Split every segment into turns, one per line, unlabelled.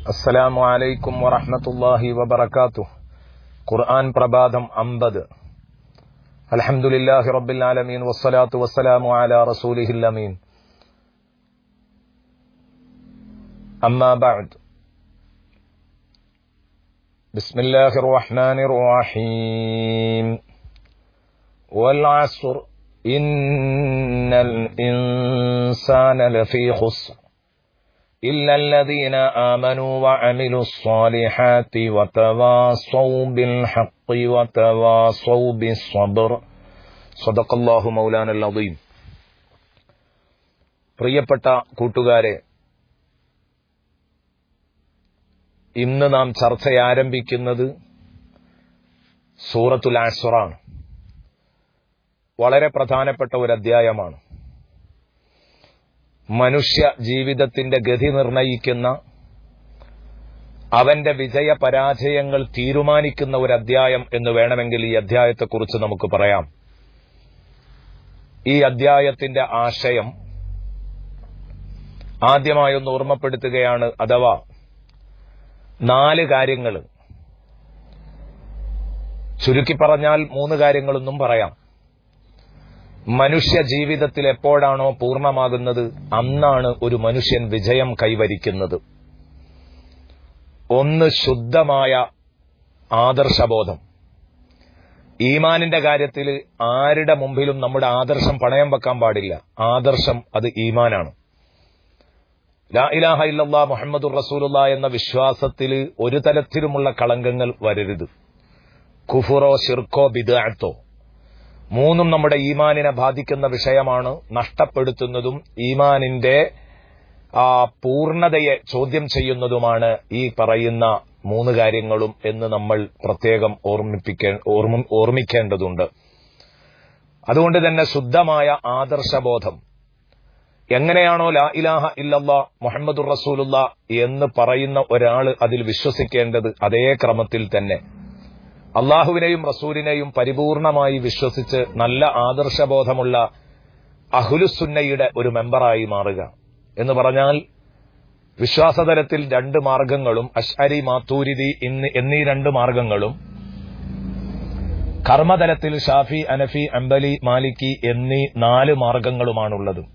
അസ്സലാമു അലൈക്കും വറഹ്മത്തുള്ളാഹി വബറകാതുഹു. ഖുർആൻ പ്രഭാതം 50. അൽഹംദുലില്ലാഹി റബ്ബിൽ ആലമീൻ വസ്സലാത്തു വസ്സലാമു അലാ റസൂലിഹിൽ അമീൻ. അമ്മാ ബഅദ്. ബിസ്മില്ലാഹിർ റഹ്മാനിർ റഹീം. വൽ അസ്ർ ഇന്നൽ ഇൻസാന ലഫീ ഖുസ്ർ إلا الذين آمنوا وعملوا الصالحات وتواصوا بالحق وتواصوا بالصبر صدق الله مولانا العظيم. പ്രിയപ്പെട്ട കൂട്ടുകാരെ, ഇന്ന് നാം ചർച്ച ആരംഭിക്കുന്നത് സൂറത്തുൽ അസ്റാണ്. വളരെ പ്രധാനപ്പെട്ട ഒരു അധ്യായമാണ്. മനുഷ്യ ജീവിതത്തിന്റെ ഗതി നിർണയിക്കുന്ന, അവന്റെ വിജയ പരാജയങ്ങൾ തീരുമാനിക്കുന്ന ഒരു അധ്യായം എന്ന് വേണമെങ്കിൽ ഈ അധ്യായത്തെക്കുറിച്ച് നമുക്ക് പറയാം. ഈ അധ്യായത്തിന്റെ ആശയം ആദ്യമായൊന്ന് ഓർമ്മപ്പെടുത്തുകയാണ്. അഥവാ 4 കാര്യങ്ങൾ, ചുരുക്കി പറഞ്ഞാൽ 3 കാര്യങ്ങളൊന്നും പറയാം. മനുഷ്യ ജീവിതത്തിൽ എപ്പോഴാണോ പൂർണ്ണമാകുന്നത് അന്നാണ് ഒരു മനുഷ്യൻ വിജയം കൈവരിക്കുന്നത്. ഒന്ന്, ശുദ്ധമായ ആദർശബോധം. ഈമാനിന്റെ കാര്യത്തിൽ ആരുടെ മുമ്പിലും നമ്മുടെ ആദർശം പണയം വെക്കാൻ പാടില്ല. ആദർശം അത് ഈമാനാണ്. ലാ ഇലാഹ ഇല്ലല്ലാഹ് മുഹമ്മദുർ റസൂലുള്ളാഹ് എന്ന വിശ്വാസത്തിൽ ഒരു തരത്തിലുമുള്ള കളങ്കങ്ങൾ വരരുത്. കുഫറോ ശിർക്കോ ബിദ്അത്തോ, 3 നമ്മുടെ ഈമാനിനെ ബാധിക്കുന്ന വിഷയമാണ്. നഷ്ടപ്പെടുത്തുന്നതും ഈമാനിന്റെ പൂർണ്ണതയെ ചോദ്യം ചെയ്യുന്നതുമാണ് ഈ പറയുന്ന 3 കാര്യങ്ങളും എന്ന് നമ്മൾ പ്രത്യേകം ഓർമ്മിക്കേണ്ടതുണ്ട്. അതുകൊണ്ട് തന്നെ ശുദ്ധമായ ആദർശബോധം. എങ്ങനെയാണോ ലാ ഇലാഹ ഇല്ലല്ലാഹ് മുഹമ്മദുർ റസൂലുള്ളാഹ് എന്ന് പറയുന്ന ഒരാൾ അതിൽ വിശ്വസിക്കേണ്ടത്, അതേ ക്രമത്തിൽ തന്നെ അള്ളാഹുവിനെയും റസൂലിനെയും പരിപൂർണമായി വിശ്വസിച്ച് നല്ല ആദർശബോധമുള്ള അഹ്ലുസുന്നയുടെ ഒരു മെമ്പറായി മാറുക എന്ന് പറഞ്ഞാൽ, വിശ്വാസതലത്തിൽ 2 മാർഗങ്ങളും, അശ്അരി മാതൂരിദി എന്നീ 2 മാർഗങ്ങളും, കർമ്മതലത്തിൽ ഷാഫി അനഫി അംബലി മാലിക്കി എന്നീ 4 മാർഗങ്ങളുമാണുള്ളത്.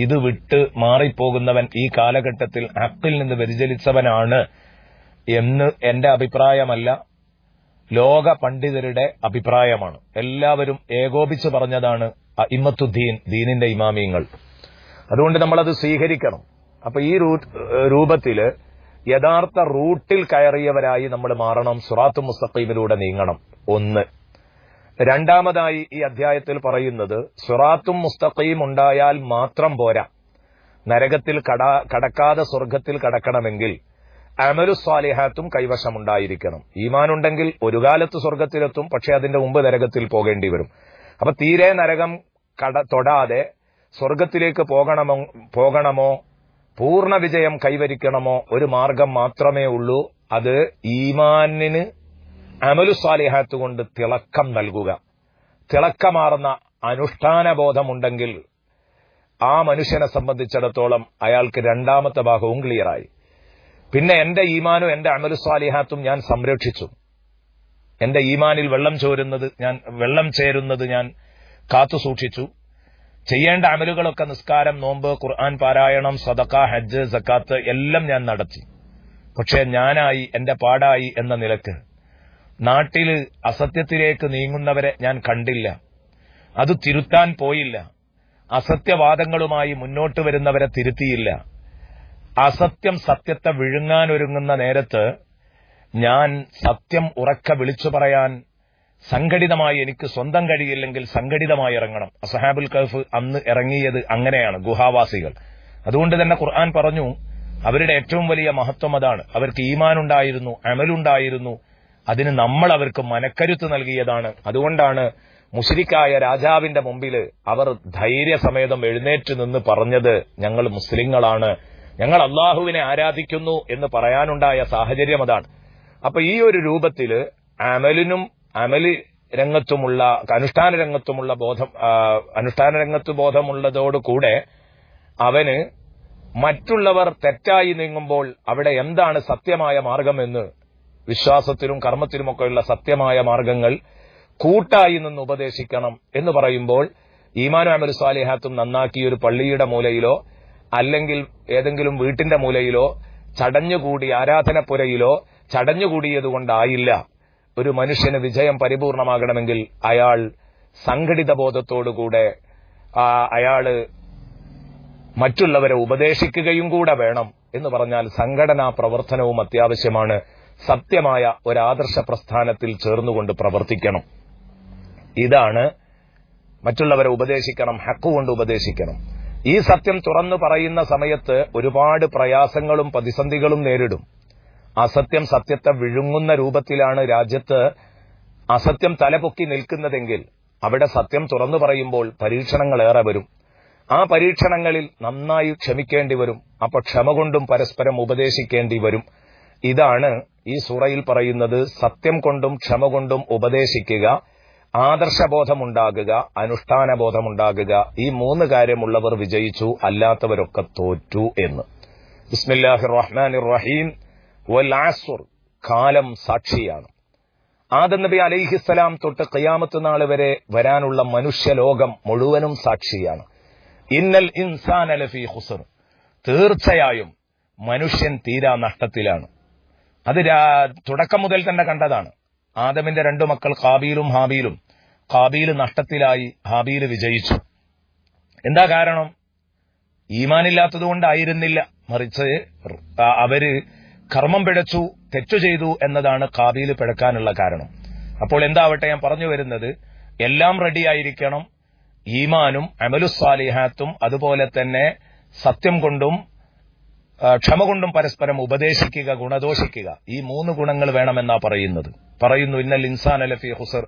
ഇത് വിട്ട് മാറിപ്പോകുന്നവൻ ഈ കാലഘട്ടത്തിൽ ഹഖിൽ നിന്ന് വ്യതിചലിച്ചവനാണ് എന്ന് എന്റെ അഭിപ്രായമല്ല, ലോക പണ്ഡിതരുടെ അഭിപ്രായമാണ്. എല്ലാവരും ഏകോപിച്ച് പറഞ്ഞതാണ് അഇമ്മത്തുദ്ദീൻ, ദീനിന്റെ ഇമാമിയങ്ങൾ. അതുകൊണ്ട് നമ്മളത് സ്വീകരിക്കണം. അപ്പൊ ഈ രൂപത്തില് യഥാർത്ഥ റൂട്ടിൽ കയറിയവരായി നമ്മൾ മാറണം. സിറാത്തുൽ മുസ്തഖീമിലൂടെ നീങ്ങണം. 1. രണ്ടാമതായി ഈ അധ്യായത്തിൽ പറയുന്നത്, സിറാത്തുൽ മുസ്തഖീം ഉണ്ടായാൽ മാത്രം പോരാ. നരകത്തിൽ കടക്കാതെ സ്വർഗത്തിൽ കടക്കണമെങ്കിൽ അമലു സ്വാലിഹാത്തും കൈവശമുണ്ടായിരിക്കണം. ഈമാനുണ്ടെങ്കിൽ ഒരു കാലത്ത് സ്വർഗത്തിലെത്തും, പക്ഷെ അതിന്റെ മുമ്പ് നരകത്തിൽ പോകേണ്ടി വരും. അപ്പൊ തീരെ നരകം തൊടാതെ സ്വർഗത്തിലേക്ക് പോകണമോ പൂർണ്ണ വിജയം കൈവരിക്കണമോ, ഒരു മാർഗം മാത്രമേ ഉള്ളൂ. അത് ഈമാനിന് അമലു സ്വാലിഹാത്ത് കൊണ്ട് തിളക്കം നൽകുക. തിളക്കമാർന്ന അനുഷ്ഠാന ബോധമുണ്ടെങ്കിൽ ആ മനുഷ്യനെ സംബന്ധിച്ചിടത്തോളം അയാൾക്ക് രണ്ടാമത്തെ ഭാഗവും ക്ലിയറായി. പിന്നെ എന്റെ ഈമാനും എന്റെ അമലു സ്വാലിഹാത്തും ഞാൻ സംരക്ഷിച്ചു. എന്റെ ഈമാനിൽ വെള്ളം ചേരുന്നത് ഞാൻ കാത്തു സൂക്ഷിച്ചു. ചെയ്യേണ്ട അമലുകളൊക്കെ, നിസ്കാരം, നോമ്പ്, ഖുർആൻ പാരായണം, സദഖ, ഹജ്ജ്, സക്കാത്ത് എല്ലാം ഞാൻ നടത്തി. പക്ഷെ ഞാനായി, എന്റെ പാടായി എന്ന നിലക്ക് നാട്ടില് അസത്യത്തിലേക്ക് നീങ്ങുന്നവരെ ഞാൻ കണ്ടില്ല. അത് തിരുത്താൻ പോയില്ല. അസത്യവാദങ്ങളുമായി മുന്നോട്ട് വരുന്നവരെ തിരുത്തിയില്ല. അസത്യം സത്യത്തെ വിഴുങ്ങാനൊരുങ്ങുന്ന നേരത്ത് ഞാൻ സത്യം ഉറക്കെ വിളിച്ചു പറയാൻ സംഘടിതമായി, എനിക്ക് സ്വന്തം കഴിയില്ലെങ്കിൽ സംഘടിതമായി ഇറങ്ങണം. അസ്ഹാബുൽ കഹ്ഫ് അന്ന് ഇറങ്ങിയത് അങ്ങനെയാണ്, ഗുഹാവാസികൾ. അതുകൊണ്ട് തന്നെ ഖുർആൻ പറഞ്ഞു, അവരുടെ ഏറ്റവും വലിയ മഹത്വം അതാണ്. അവർക്ക് ഈമാനുണ്ടായിരുന്നു, അമലുണ്ടായിരുന്നു. അതിന് നമ്മൾ അവർക്ക് മനക്കരുത്ത് നൽകിയതാണ്. അതുകൊണ്ടാണ് മുശ്രിക്കായ രാജാവിന്റെ മുമ്പിൽ അവർ ധൈര്യസമേതം എഴുന്നേറ്റ് നിന്ന് പറഞ്ഞത്, ഞങ്ങൾ മുസ്ലിങ്ങളാണ്, ഞങ്ങൾ അള്ളാഹുവിനെ ആരാധിക്കുന്നു എന്ന് പറയാനുണ്ടായ സാഹചര്യം അതാണ്. അപ്പൊ ഈ ഒരു രൂപത്തില് അമലി രംഗത്തുമുള്ള, അനുഷ്ഠാന രംഗത്ത് ബോധമുള്ളതോടുകൂടെ അവന് മറ്റുള്ളവർ തെറ്റായി നീങ്ങുമ്പോൾ അവിടെ എന്താണ് സത്യമായ മാർഗമെന്ന്, വിശ്വാസത്തിലും കർമ്മത്തിലുമൊക്കെയുള്ള സത്യമായ മാർഗങ്ങൾ കൂട്ടായി നിന്ന് ഉപദേശിക്കണം എന്ന് പറയുമ്പോൾ ഈമാനും അമലു സ്വാലിഹാത്തും നന്നാക്കി ഒരു പള്ളിയുടെ മൂലയിലോ അല്ലെങ്കിൽ ഏതെങ്കിലും വീട്ടിന്റെ മൂലയിലോ ചടഞ്ഞുകൂടി ആരാധനപ്പുരയിലോ ചടഞ്ഞുകൂടിയതുകൊണ്ടായില്ല ഒരു മനുഷ്യന് വിജയം പരിപൂർണമാകണമെങ്കിൽ അയാൾ സംഘടിത ബോധത്തോടുകൂടെ അയാള് മറ്റുള്ളവരെ ഉപദേശിക്കുകയും കൂടെ വേണം എന്ന് പറഞ്ഞാൽ സംഘടനാ പ്രവർത്തനവും അത്യാവശ്യമാണ്. സത്യമായ ഒരാദർശ പ്രസ്ഥാനത്തിൽ ചേർന്നുകൊണ്ട് പ്രവർത്തിക്കണം. ഇതാണ് മറ്റുള്ളവരെ ഉപദേശിക്കണം, ഹക്കുകൊണ്ട് ഉപദേശിക്കണം. ഈ സത്യം തുറന്നു പറയുന്ന സമയത്ത് ഒരുപാട് പ്രയാസങ്ങളും പ്രതിസന്ധികളും നേരിടും. അസത്യം സത്യത്തെ വിഴുങ്ങുന്ന രൂപത്തിലാണ് രാജ്യത്ത് അസത്യം തലപൊക്കി നിൽക്കുന്നതെങ്കിൽ അവിടെ സത്യം തുറന്നു പറയുമ്പോൾ പരീക്ഷണങ്ങളേറെ വരും. ആ പരീക്ഷണങ്ങളിൽ നന്നായി ക്ഷമിക്കേണ്ടി വരും. അപ്പൊ ക്ഷമ കൊണ്ടും പരസ്പരം ഉപദേശിക്കേണ്ടി വരും. ഇതാണ് ഈ സൂറയിൽ പറയുന്നത്. സത്യം കൊണ്ടും ക്ഷമ കൊണ്ടും ഉപദേശിക്കുക, ആദർശബോധമുണ്ടാകുക, അനുഷ്ഠാനബോധമുണ്ടാകുക. ഈ 3 കാര്യമുള്ളവർ വിജയിച്ചു, അല്ലാത്തവരൊക്കെ തോറ്റു എന്ന്. ബിസ്മില്ലാഹിർ റഹ്മാനിർ റഹീം. വൽ അസ്ർ, കാലം സാക്ഷിയാണ്. ആദം നബി അലൈഹിസ്സലാം തൊട്ട് ഖിയാമത്ത് നാൾ വരെ വരാനുള്ള മനുഷ്യലോകം മുഴുവനും സാക്ഷിയാണ്. ഇന്നൽ ഇൻസാന ലഫീ ഖുസ്ർ, തീർച്ചയായും മനുഷ്യൻ തീരാ നഷ്ടത്തിലാണ്. അത് തുടക്കം മുതൽ തന്നെ കണ്ടതാണ്. ആദമിന്റെ 2 മക്കൾ ഖാബീലും ഹാബീലും. ഖാബീല് നഷ്ടത്തിലായി, ഹാബീല് വിജയിച്ചു. എന്താ കാരണം? ഈമാനില്ലാത്തതുകൊണ്ടായിരുന്നില്ല, മറിച്ച് അവര് കർമ്മം പിഴച്ചു, തെറ്റു ചെയ്തു എന്നതാണ് ഖാബീല് പിഴക്കാനുള്ള കാരണം. അപ്പോൾ എന്താവട്ടെ, ഞാൻ പറഞ്ഞു വരുന്നത്, എല്ലാം റെഡിയായിരിക്കണം. ഈമാനും അമലുസ്സാലിഹാത്തും അതുപോലെ തന്നെ സത്യം കൊണ്ടും ക്ഷമ കൊണ്ടും പരസ്പരം ഉപദേശിക്കുക, ഗുണദോഷിക്കുക. ഈ 3 ഗുണങ്ങൾ വേണമെന്നാ പറയുന്നു. ഇന്നൽ ഇൻസാന ലഫീ ഖുസ്ർ,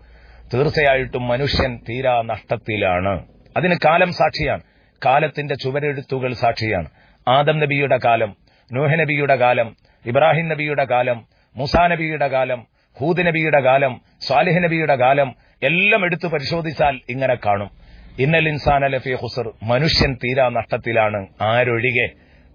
തീർച്ചയായിട്ടും മനുഷ്യൻ തീരാ നഷ്ടത്തിലാണ്. അതിന് കാലം സാക്ഷിയാണ്. കാലത്തിന്റെ ചുവരെഴുത്തുകൾ സാക്ഷിയാണ്. ആദം നബിയുടെ കാലം, നൂഹ് നബിയുടെ കാലം, ഇബ്രാഹിം നബിയുടെ കാലം, മൂസാ നബിയുടെ കാലം, ഹൂദ് നബിയുടെ കാലം, സ്വാലിഹ് നബിയുടെ കാലം എല്ലാം എടുത്തു പരിശോധിച്ചാൽ ഇങ്ങനെ കാണും. ഇന്നൽ ഇൻസാന ലഫീ ഖുസ്ർ, മനുഷ്യൻ തീരാ നഷ്ടത്തിലാണ്. ആരൊഴികെ?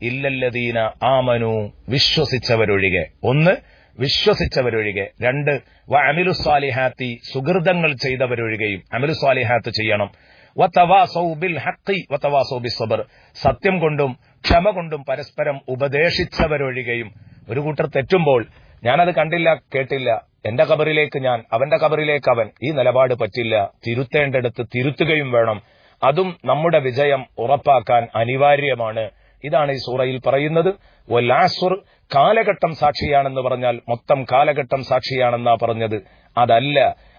ഇല്ലല്ലദീന ആമനു, വിശ്വസിച്ചവരൊഴികെ. 1, വിശ്വസിച്ചവരൊഴികെ. 2, വഅമിലുസ്സാലിഹാത്തി, സുകൃതങ്ങൾ ചെയ്തവരൊഴികെയും. അമലുസ്സാലിഹാത്ത് ചെയ്യണം. വതവാസൗ ബിൽ ഹഖ് വതവാസൗ ബിസ്സബ്ർ, സത്യം കൊണ്ടും ക്ഷമ കൊണ്ടും പരസ്പരം ഉപദേശിച്ചവരൊഴികെയും. ഒരു കൂട്ടർ തെറ്റുമ്പോൾ ഞാനത് കണ്ടില്ല, കേട്ടില്ല, എന്റെ കബറിലേക്ക് ഞാൻ, അവന്റെ കബറിലേക്ക് അവൻ, ഈ നിലപാട് പറ്റില്ല. തിരുത്തേണ്ടടുത്ത് തിരുത്തുകയും വേണം. അതും നമ്മുടെ വിജയം ഉറപ്പാക്കാൻ അനിവാര്യമാണ്. ഇതാണ് ഈ സൂറയിൽ പറയുന്നത്. വൽ അസ്ർ, കാലഘട്ടം സാക്ഷിയാണെന്ന് പറഞ്ഞാൽ മൊത്തം കാലഘട്ടം സാക്ഷിയാണെന്നാ പറഞ്ഞത്. അതല്ല,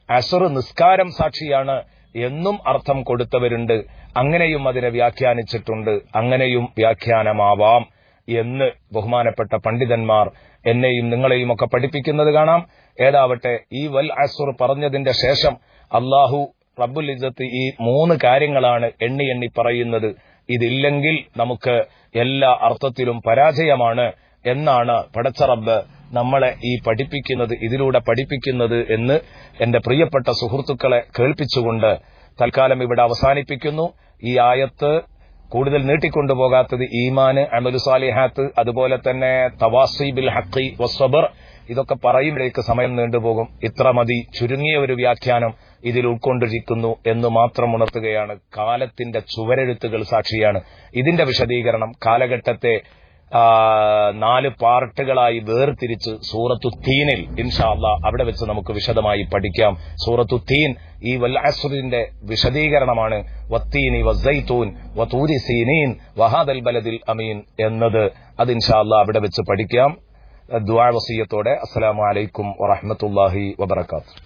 അസ്ർ നിസ്കാരം സാക്ഷിയാണ് എന്നും അർത്ഥം കൊടുത്തവരുണ്ട്. അങ്ങനെയും അതിനെ വ്യാഖ്യാനിച്ചിട്ടുണ്ട്. അങ്ങനെയും വ്യാഖ്യാനമാവാം എന്ന് ബഹുമാനപ്പെട്ട പണ്ഡിതന്മാർ എന്നെയും നിങ്ങളെയും ഒക്കെ പഠിപ്പിക്കുന്നത് കാണാം. ഏതാവട്ടെ, ഈ വൽ അസ്ർ പറഞ്ഞതിന്റെ ശേഷം അല്ലാഹു റബ്ബുൽ ഇസ്സത്ത് ഈ 3 കാര്യങ്ങളാണ് എണ്ണി പറയുന്നത്. ഇതില്ലെങ്കിൽ നമുക്ക് എല്ലാ അർത്ഥത്തിലും പരാജയമാണ് എന്നാണ് പടച്ച റബ്ബ് നമ്മളെ ഈ പഠിപ്പിക്കുന്നത്, ഇതിലൂടെ പഠിപ്പിക്കുന്നത് എന്ന് എന്റെ പ്രിയപ്പെട്ട സുഹൃത്തുക്കളെ കേൾപ്പിച്ചുകൊണ്ട് തൽക്കാലം ഇവിടെ അവസാനിപ്പിക്കുന്നു. ഈ ആയത്ത് കൂടുതൽ നീട്ടിക്കൊണ്ടുപോകാത്തത് ഈമാന്, അമലുസ്സാലിഹാത്ത്, അതുപോലെ തന്നെ തവാസി ബിൽ ഹഖ് വസ്സബ്ർ, ഇതൊക്കെ പറയുമ്പോഴേക്ക് സമയം നീണ്ടുപോകും. ഇത്ര മതി, ചുരുങ്ങിയ ഒരു വ്യാഖ്യാനം ഇതിൽ ഉൾക്കൊണ്ടിരിക്കുന്നു എന്ന് മാത്രം ഉണർത്തുകയാണ്. കാലത്തിന്റെ ചുവരെഴുത്തുകൾ സാക്ഷിയാണ്. ഇതിന്റെ വിശദീകരണം കാലഘട്ടത്തെ 4 പാർട്ടുകളായി വേർതിരിച്ച് സൂറത്തു തീനിൽ ഇൻഷാ അല്ലാഹ് അവിടെ വെച്ച് നമുക്ക് വിശദമായി പഠിക്കാം. സൂറത്തു തീൻ ഈ വൽ അസ്റിന്റെ വിശദീകരണമാണ്. വത്തീനി വസ്സൈതൂൻ വതൂരി സീനീൻ വഹാദൽ ബലദിൽ അമീൻ എന്നത്. അത് ഇൻഷാ അല്ലാഹ് അവിടെ വെച്ച് പഠിക്കാം. ദുആ വസിയത്തോടെ അസ്സലാമു അലൈക്കും വറഹ്മത്തുള്ളാഹി വബറകാതുഹു.